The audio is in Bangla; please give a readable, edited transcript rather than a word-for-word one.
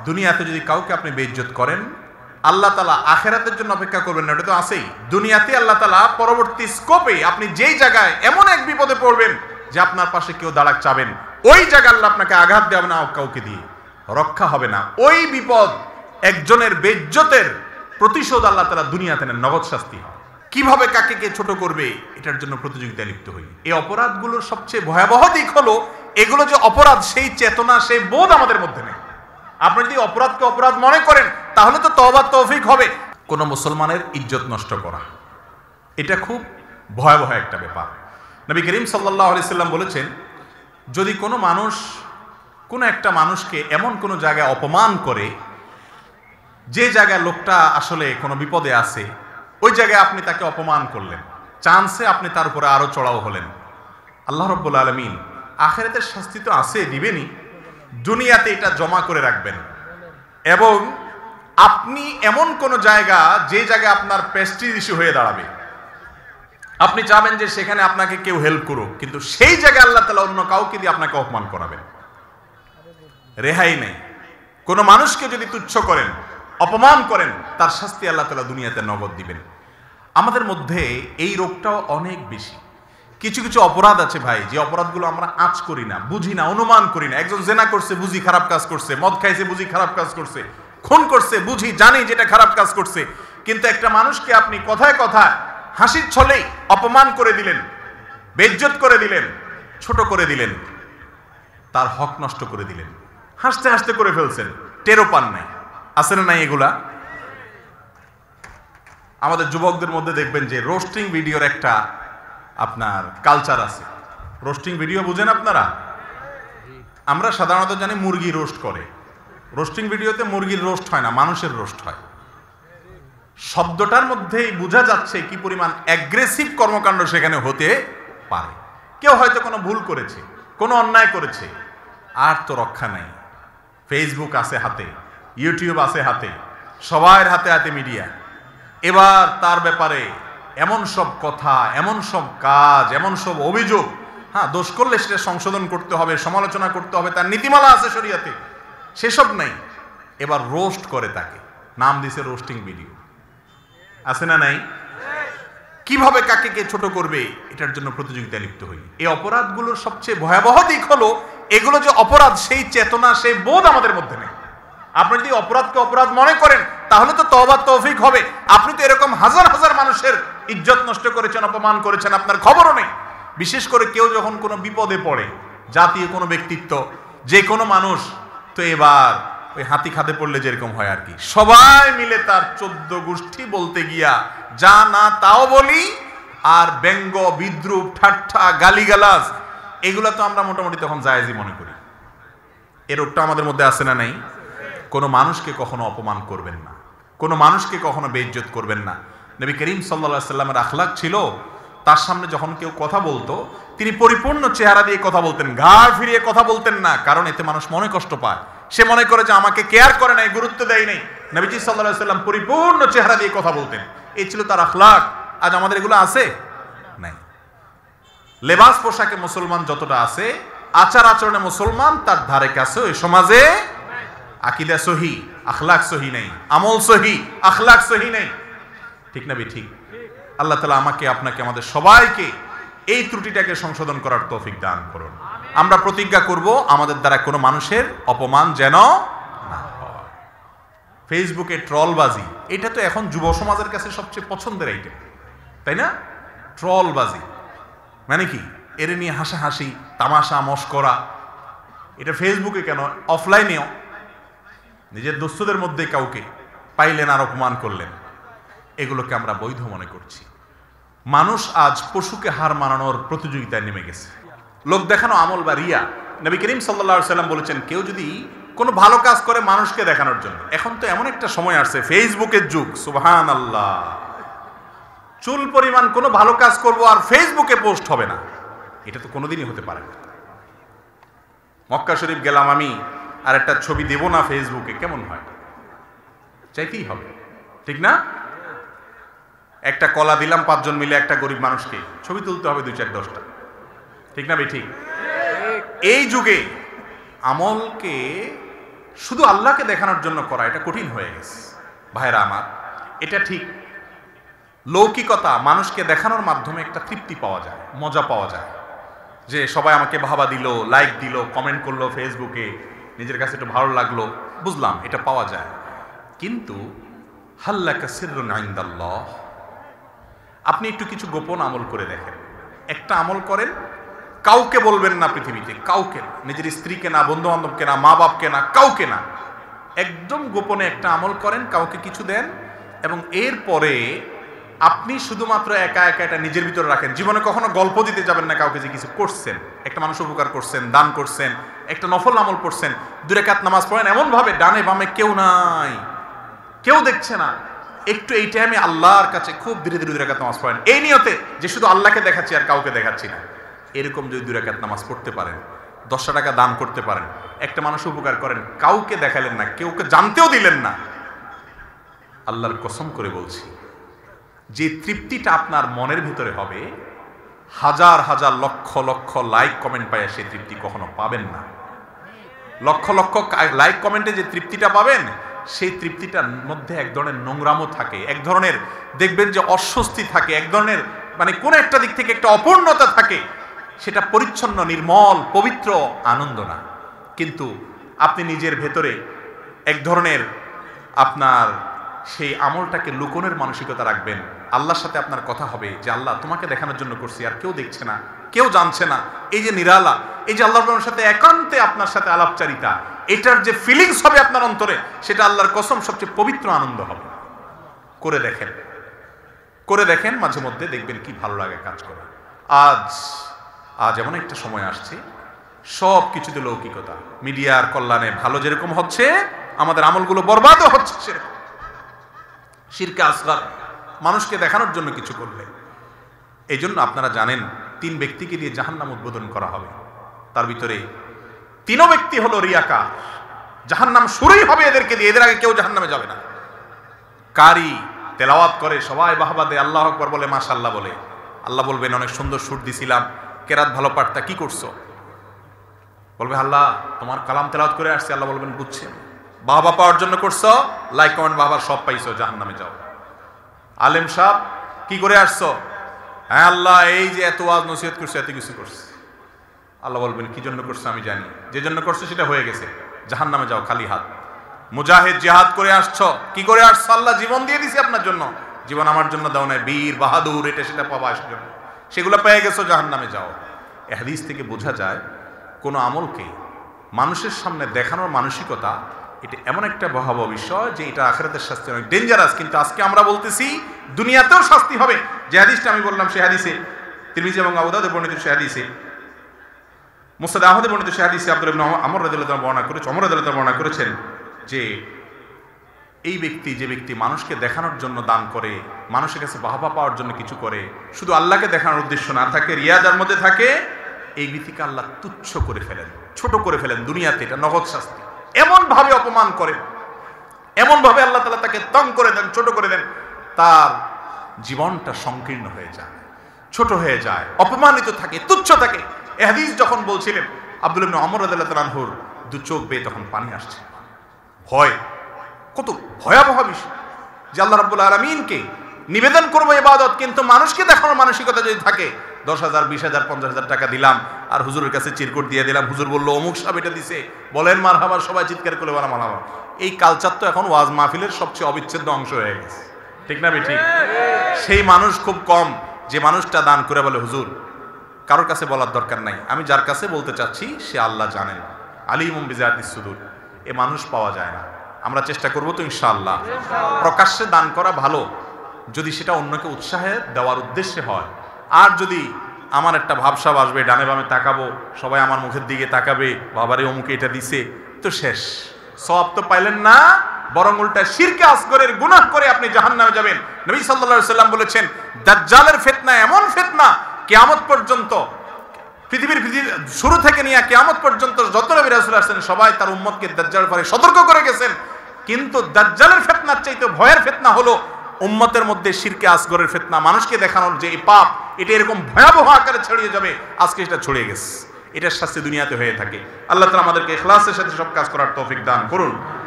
দুনিয়াতে যদি কাউকে আপনি বেইজ্জত করেন, আল্লাহ তাআলা আখিরাতের জন্য অপেক্ষা করবেন না, এটা তো আছেই। দুনিয়াতে আল্লাহ তাআলা পরবর্তী স্কোপে আপনি যেই জায়গায় এমন এক বিপদে পড়বেন যে আপনার পাশে কেউ দাঁড়াক চাবেন, ওই জায়গায় আল্লাহ আপনাকে আঘাত দেবে না, কাউকে দিয়ে রক্ষা হবে না। ওই বিপদ, একজনের বেইজ্জতের প্রতিশোধ আল্লাহ তাআলা দুনিয়াতে নেন, নগদ শাস্তি। কিভাবে কাকে কে ছোট করবে এটার জন্য প্রতিযোগিতায় লিপ্ত হই। এই অপরাধগুলোর সবচেয়ে ভয়াবহ দিক হলো এগুলো যে অপরাধ, সেই চেতনা, সেই বোধ আমাদের মধ্যে নেই। আপনি যদি অপরাধকে অপরাধ মনে করেন তাহলে তো তওবা তৌফিক হবে। কোন মুসলমানের ইজ্জত নষ্ট করা, এটা খুব ভয়াবহ একটা ব্যাপার। নবী করিম সাল্লাল্লাহু আলাইহি সাল্লাম বলেছেন, যদি কোনো মানুষ কোনো একটা মানুষকে এমন কোনো জায়গায় অপমান করে যে জায়গায় লোকটা আসলে কোনো বিপদে আছে, ওই জায়গায় আপনি তাকে অপমান করলেন, চান্সে আপনি তার উপরে আরো চড়াও হলেন, আল্লাহ রাব্বুল আলামিন আখিরাতের শাস্তি তো আছে, দিবেনই, দুনিয়াতে এটা জমা করে রাখবেন। এবং আপনি এমন কোন জায়গা, যে জায়গায় আপনার প্রেস্টিজ ইস্যু হয়ে দাঁড়াবে, আপনি চাবেন যে সেখানে আপনাকে কেউ হেল্প করুক, কিন্তু সেই জায়গায় আল্লাহ তাআলা অন্য কাউকে দিয়ে আপনাকে অপমান করাবেন, রেহাই নেই। কোন মানুষকে যদি তুচ্ছ করেন, অপমান করেন, তার শাস্তি আল্লাহ তাআলা দুনিয়াতে নগদ দিবেন। আমাদের মধ্যে এই রোগটাও অনেক বেশি। কিছু কিছু অপরাধ আছে ভাই, যে অপরাধগুলো আমরা আঁচ করি না, বুঝি না, অনুমান করি না। একজন জেনা করছে, বুঝি খারাপ কাজ করছে, মদ খাইছে, বুঝি খারাপ কাজ করছে, খুন করছে, বুঝি, জানি যেটা খারাপ কাজ করছে। কিন্তু একটা মানুষকে আপনি কথায় কথায় হাসির ছলেই অপমান করে দিলেন, বেইজ্জত করে দিলেন, ছোট করে দিলেন, তার হক নষ্ট করে দিলেন, হাসতে হাসতে করে ফেলছেন, টেরও পান নাই। আছে না নাই এগুলা? আমাদের যুবকদের মধ্যে দেখবেন যে রোস্টিং ভিডিওর একটা আপনার কালচার আছে। রোস্টিং ভিডিও বুঝেন আপনারা? আমরা সাধারণত জানি মুরগি রোস্ট করে। রোস্টিং ভিডিওতে মুরগির রোস্ট হয় না, মানুষের রোস্ট হয়। শব্দটার মধ্যেই বোঝা যাচ্ছে কি পরিমাণ অ্যাগ্রেসিভ কর্মকাণ্ড সেখানে হতে পারে। কেউ হয়তো কোনো ভুল করেছে, কোনো অন্যায় করেছে, আর তো রক্ষা নাই। ফেসবুক আছে হাতে, ইউটিউব আছে হাতে, সবার হাতে হাতে মিডিয়া। এবার তার ব্যাপারে এমন সব কথা, এমন সব কাজ, এমন সব অভিযোগ, হ্যাঁ, দোষ করলে সেটা সংশোধন করতে হবে, সমালোচনা করতে হবে, তার নীতিমালা আছে শরীয়তে, সেসব নাই। এবার রোস্ট করে তাকে, নাম দিছে রোস্টিং ভিডিও। আছে না নাই? কিভাবে কাকে কে ছোট করবে এটার জন্য প্রতিযোগিতায় লিপ্ত হই। এই অপরাধগুলোর সবচেয়ে ভয়াবহ দিক হলো এগুলো যে অপরাধ, সেই চেতনা, সেই বোধ আমাদের মধ্যে নেই। আপনি যদি অপরাধকে অপরাধ মনে করেন তাহলে তো তওবা তৌফিক হবে। আপনি তো এরকম হাজার হাজার মানুষের ইজ্জত নষ্ট করেছেন, অপমান করেছেন, আপনার খবরও নেই। বিশেষ করে কেউ যখন কোনো বিপদে পড়ে, জাতীয় কোনো ব্যক্তিত্ব, যে কোনো মানুষ, তো এবার ওই হাতি খাদে পড়লে যেরকম হয় আর কি, সবাই মিলে তার 14 গোষ্ঠী বলতে গিয়া যা না তাও বলি, আর ব্যঙ্গ, বিদ্রুপ, ঠাট্টা, গালিগালাজ, এগুলো তো আমরা মোটামুটি তখন জায়েজই মনে করি। এর রোগটা আমাদের মধ্যে আছে না নাই? কোনো মানুষকে কখনো অপমান করবেন না, কোনো মানুষকে কখনো বেইজ্জত করবেন না। নবী করিম সাল্লাল্লাহু আলাইহি সাল্লামের আখলাক ছিল, তার সামনে যখন কেউ কথা বলতো তিনি পরিপূর্ণ চেহারা দিয়ে কথা বলতেন, ঘাড় ফিরিয়ে কথা বলতেন না, কারণ এতে মানুষ মনে কষ্ট পায়, সে মনে করে যে আমাকে কেয়ার করে নাই, গুরুত্ব দেয় নাই। নবীজি সাল্লাল্লাহু আলাইহি সাল্লাম পরিপূর্ণ চেহারা দিয়ে কথা বলতেন, এই ছিল তার আখলাক। আজ আমাদের এগুলো আছে নাই। লেবাস পোশাকে মুসলমান যতটা আছে, আচার আচরণে মুসলমান তার ধারে কাছে ওই সমাজে আকীদা সহি, আখলাক সহি নেই, আমল সহি, আখলাক সহি নেই। ঠিক না ঠিক? আল্লাহ তাআলা আমাকে, আপনাকে, আমাদের সবাইকে এই ত্রুটিটাকে সংশোধন করার তৌফিক দান করুন। আমরা প্রতিজ্ঞা করব আমাদের দ্বারা কোনো মানুষের অপমান যেন না হয়। ফেসবুকে ট্রলবাজি, এটা তো এখন যুব সমাজের কাছে সবচেয়ে পছন্দের আইটেম, তাই না? ট্রলবাজি মানে কি? এর নিয়ে হাসাহাসি, তামাশা, মশকরা। এটা ফেসবুকে কেন, অফলাইনেও নিজের দোস্তদের মধ্যে কাউকে পাইলেন আর অপমান করলেন, এগুলোকে আমরা বৈধ মনে করছি। মানুষ আজ পশুকে হার মানানোর প্রতিযোগিতায় নেমে গেছে, লোক দেখানো আমল বা রিয়া। নবী করিম সাল্লাল্লাহু আলাইহি সাল্লাম বলেছেন, কেউ যদি কোনো ভালো কাজ করে মানুষকে দেখানোর জন্য, এখন তো এমন একটা সময় আসছে, ফেসবুকের যুগ, সুবহানাল্লাহ, চুল পরিমাণ কোনো ভালো কাজ করব আর ফেসবুকে পোস্ট হবে না, এটা তো কোনোদিনই হতে পারে না। মক্কা শরীফ গেলাম আমি, আর একটা ছবি দেব না ফেসবুকে, কেমন হয়? চাইতেই হবে, ঠিক না? একটা কলা দিলাম 5 জন মিলে একটা গরিব মানুষকে, ছবি তুলতে হবে 2-4-10টা, ঠিক না ঠিক? এই যুগে আমলকে শুধু আল্লাহকে দেখানোর জন্য করা এটা কঠিন হয়ে গেছে। ভাইরা আমার, এটা ঠিক লৌকিকতা, মানুষকে দেখানোর মাধ্যমে একটা তৃপ্তি পাওয়া যায়, মজা পাওয়া যায়, যে সবাই আমাকে ভাবা দিল, লাইক দিল, কমেন্ট করলো ফেসবুকে, নিজের কাছে একটু ভালো লাগলো, বুঝলাম এটা পাওয়া যায়। কিন্তু হাল্লাকা সিররুন ইনদাল্লাহ, আপনি একটু কিছু গোপন আমল করে দেখেন। একটা আমল করেন, কাউকে বলবেন না, পৃথিবীতে কাউকে না, নিজের স্ত্রীকে না, বন্ধু বান্ধবকে না, মা বাপকে না, কাউকে না, একদম গোপনে একটা আমল করেন, কাউকে কিছু দেন, এবং এরপরে আপনি শুধুমাত্র একা একা এটা নিজের ভিতরে রাখেন। জীবনে কখনো গল্প দিতে যাবেন না কাউকে যে কিছু করছেন, একটা মানুষ উপকার করছেন, দান করছেন, একটা নফল আমল করছেন, 2 রাকাত নামাজ পড়েন, এমন ভাবে ডানে বামে কেউ নাই, কেউ দেখছে না, একটু এই টাইমে আল্লাহর কাছে খুব ধীরে ধীরে 2 রাকাত নামাজ পড়েন, এই নিয়তে যে শুধু আল্লাহকে দেখাচ্ছি আর কাউকে দেখাচ্ছি না। এরকম যদি 2 রাকাত নামাজ পড়তে পারেন, 10 টাকা দান করতে পারেন, একটা মানুষ উপকার করেন, কাউকে দেখালেন না, কেউকে জানতেও দিলেন না, আল্লাহর কসম করে বলছি, যে তৃপ্তিটা আপনার মনের ভিতরে হবে, হাজার হাজার লক্ষ লক্ষ লাইক কমেন্ট পাইয়া সেই তৃপ্তি কখনো পাবেন না। লক্ষ লক্ষ লাইক কমেন্টে যে তৃপ্তিটা পাবেন, সেই তৃপ্তিটার মধ্যে এক ধরনের নোংরামও থাকে, এক ধরনের দেখবেন যে অস্বস্তি থাকে, এক ধরনের মানে কোন একটা দিক থেকে একটা অপূর্ণতা থাকে, সেটা পরিচ্ছন্ন, নির্মল, পবিত্র আনন্দ না। কিন্তু আপনি নিজের ভেতরে এক ধরনের আপনার সেই আমলটাকে লুকোনের মানসিকতা রাখবেন, আল্লাহর সাথে আপনার কথা হবে যে আল্লাহ তোমাকে দেখানোর জন্য করছি, আর কেউ দেখছে না, কেউ জানছে না, এই যে নিরালা, এই যে আল্লাহর সাথে একান্তে আপনার সাথে আলাপচারিতা, এটার যে ফিলিংস হবে আপনার অন্তরে, সেটা আল্লাহর কসম সবচেয়ে পবিত্র আনন্দ হবে। করে দেখেন, করে দেখেন, মাঝে মধ্যে দেখবেন কি ভালো লাগে কাজ করে। আজ এমন একটা সময় আসছে, সব কিছুতে লৌকিকতা, মিডিয়ার কল্যাণে ভালো যেরকম হচ্ছে, আমাদের আমলগুলো বরবাদও হচ্ছে সেরকম। শিরকে আসগার, মানুষকে দেখানোর জন্য কিছু করলে। এই জন্য আপনারা জানেন 3 ব্যক্তিকে দিয়ে জাহান্নাম উদ্বোধন করা হবে, তার ভিতরে 3 ব্যক্তি হলো রিয়াকার, জাহান্নাম শুরুই হবে এদেরকে দিয়ে, এদের আগে কেউ জাহান্নামে যাবে না। কারি তেলাওয়াত করে, সবাই বাহবা দেয়, আল্লাহ আকবার বলে, মাশাআল্লাহ বলে, আল্লাহ বলবেন অনেক সুন্দর সুর দিছিলাম, কেরাত ভালো পারতা, কি করছো? বলবে আল্লাহ তোমার কালাম তেলাওয়াত করে আসছে, আল্লাহ বলবেন বুঝছি, বাহবা পাওয়ার জন্য করছো, লাইক কমেন্ট বাহবার সব পাইছো, জাহান্নামে যাও। আলেম সাহেব কি করে আসছো? হ্যাঁ আল্লাহ এই যে এত ওয়াজ নসিহত করছো, এত কিছু করছে, আল্লাহ বলবেন কি জন্য করছো আমি জানি, যে জন্য করছো সেটা হয়ে গেছে, জাহান্নামে যাও খালি হাত। মুজাহিদ জিহাদ করে আসছো, কি করে আসছো? আল্লাহ জীবন দিয়ে দিছি আপনার জন্য, জীবন আমার জন্য দাও না, বীর বাহাদুর এটা সেটা পাবা, সেগুলো পেয়ে গেছো, জাহান্নামে যাও। এই হাদিস থেকে বোঝা যায় কোন আমলকে মানুষের সামনে দেখানোর মানসিকতা, এটা এমন একটা ভয়াবহ বিষয় যে এটা আখিরাতের শাস্তি অনেক ডেঞ্জারাস। কিন্তু আজকে আমরা বলতেছি দুনিয়াতেও শাস্তি হবে। যে হাদিসটা আমি বললাম, সেই হাদিসে তিরমিজি এবং আবু দাউদে বর্ণিত, সেই হাদিসে মুসনাদ আহমদে বর্ণিত, সেই হাদিসে আব্দুল্লাহ ইবনে আমর রাদিয়াল্লাহু তাআলা বর্ণনা করেছেন, ওমর রাদিয়াল্লাহু তাআলা বর্ণনা করেছেন যে এই ব্যক্তি, যে ব্যক্তি মানুষকে দেখানোর জন্য দান করে, মানুষের কাছে বাহবা পাওয়ার জন্য কিছু করে, শুধু আল্লাহকে দেখানোর উদ্দেশ্য না থাকে, রিয়া যার মধ্যে থাকে, এই ব্যক্তিকে আল্লাহ তুচ্ছ করে ফেলেন, ছোট করে ফেলেন দুনিয়াতে, এটা নগদ শাস্তি। এমন ভাবে অপমান করেন, এমন ভাবে আল্লাহ তাআলা তাকে তং করে দেন, ছোট করে দেন, তার জীবনটা সংকীর্ণ হয়ে যায়, ছোট হয়ে যায়, অপমানিত থাকে, তুচ্ছ থাকে। এই হাদিস যখন বলছিলেন, আব্দুল্লাহ ইবনে ওমর রাদিয়াল্লাহু তাআলা আনহুর 2 চোখ বেয়ে তখন পানি আসছে। ভয়, কত ভয়াবহ বিষয় যে আল্লাহ রাব্বুল আলামিনকে নিবেদন করবো ইবাদত, কিন্তু মানুষকে দেখানোর মানসিকতা যদি থাকে, 10,000 20,000 50,000 টাকা দিলাম আর হুজুরের কাছে চিরকুট দিয়ে দিলাম, হুজুর বললো অমুক সাহেব এটা দিছে, বলেন মারহাবা, সবাই চিৎকার করে বলা মারহাবা। এই কালচার তো এখন ওয়াজ মাহফিলের সবচেয়ে অবিচ্ছেদ্য অংশ হয়ে গেছে, ঠিক না ঠিক? সেই মানুষ খুব কম যে মানুষটা দান করে বলে হুজুর কারোর কাছে বলার দরকার নাই, আমি যার কাছে বলতে চাচ্ছি সে আল্লাহ জানেন, আলিমুম বিযাতিস সুদূর। এ মানুষ পাওয়া যায় না। আমরা চেষ্টা করবো তো ইনশাআল্লাহ। প্রকাশ্যে দান করা ভালো যদি সেটা অন্যকে উৎসাহে দেওয়ার উদ্দেশ্যে হয়। আর যদি আমার একটা ভাবসাব আসবে, ডানে বামে তাকাবো, সবাই আমার মুখের দিকে তাকাবে, বাবারে অমুকে এটা দিছে, তো শেষ, সওয়াব তো পাইলেন না, বরং উল্টা শিরকে আসগরের গুনাহ করে আপনি জাহান্নামে যাবেন। নবী সাল্লাল্লাহু আলাইহি সাল্লাম বলেছেন, দাজ্জালের ফিতনা এমন ফিতনা, কিয়ামত পর্যন্ত, পৃথিবীর শুরু থেকে নিয়ে কিয়ামত পর্যন্ত যত নবী রাসূল আসেন সবাই তার উম্মতকে দাজ্জালের ব্যাপারে সতর্ক করে গেছেন। কিন্তু দাজ্জালের ফিতনার চাইতে ভয়ের ফিতনা হলো উম্মতের মধ্যে শিরকে আসগরের ফিতনা। মানুষকে দেখানোর যে এই পাপ, এটা এরকম ভয়াবহ আকারে ছড়িয়ে যাবে, আজকে এটা ছড়িয়ে গেছে। এটার শাস্তি দুনিয়াতে হয়ে থাকে। আল্লাহ তাআলা আমাদেরকে ইখলাসের সাথে সব কাজ করার তৌফিক দান করুন।